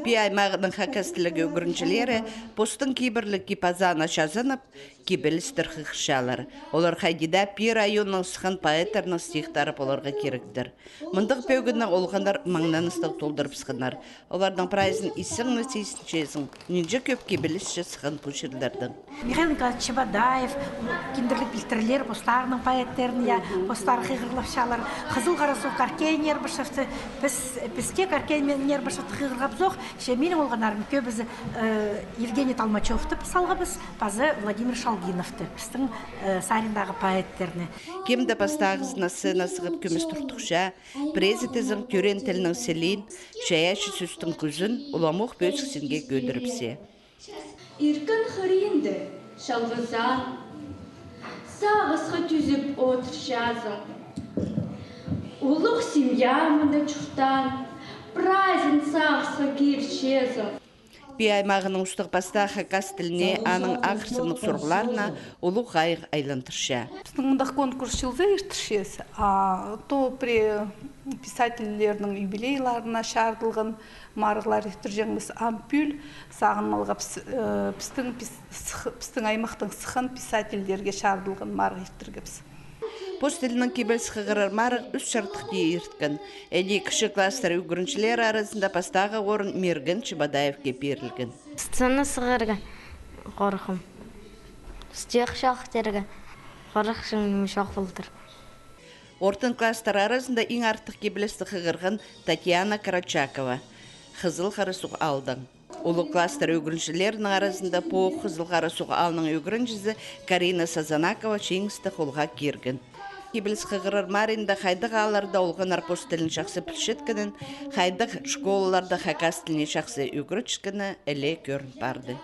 Би аймағының хакастылығы өгіріншілері постың кейбірлік кипазана жазынып, кебелістір қықшалар. Олар қайдида пи районның сықын поэтерінің стихтары оларға керіктір. Мұндық пөгіні олғандар маңнаныстық толдырып сықынар. Олардың прайзын исіңні сейсін чезін, нүнже көп кебелісші сықын пұшырлардың. Михаил Николаевич Чебадаев, киндерлік білтірілер, постарының поэттерін, постар қиғырлапшалар, қызыл қарасу қаркен ербішіфті, піске қаркен ербішіфті қиғырғап зоқ, мен олғанарым көбізі Евгений Толмачевті пысалға біз, пазы Владимир Шалгиновты, біздің сариндағы поэттеріні. Кемді пастағызына сына сығып көміс тұртықша, президентізің көрен тілінің селейін, шаяшы сөстің күзін ұламуқ бөсіксінге көдіріпсе. Иркін хыринді, шалғызан, сағысқы түзіп отыршазым. Улық семья мұнда чұқтан, празден сағысқы кершезім. Би аймағының ұстық баста хакас тіліне аның ақырсының сұрғыларына ұлы ғайық айлантырша. Мұндақ конкурс жылды ештішес, то при писательлерінің юбилейларына шардылған марғылар еттіржеңіз ампүл сағынмалға пістің аймақтың сықын писательлерге шардылған марғы еттіргіпс. Постелінің кебел сықығырар марық үш шарттық дей ерткен. Әлі кіші кластар өгіріншілер арасында пастағы орын Мерген Чебадаевке берілген. Сцена сығырға қорқым. Стек шақтерге қорқшың шақ болдыр. Ортын кластар арасында ең артық кебелісті қығырған Татьяна Карачакова. Қызыл қарысуға алдың. Улы кластар өгіріншілерінің арасында поқ қызыл қарысуға алының өгіріншізі Карина Сазанакова шеңісті қолға керген. Кебеліс қығырар маринда қайдық аларда олғанар постелін шақсы пілшеткінің, қайдық школаларда хакас тіліне шақсы өгірічкіні әле көрін барды.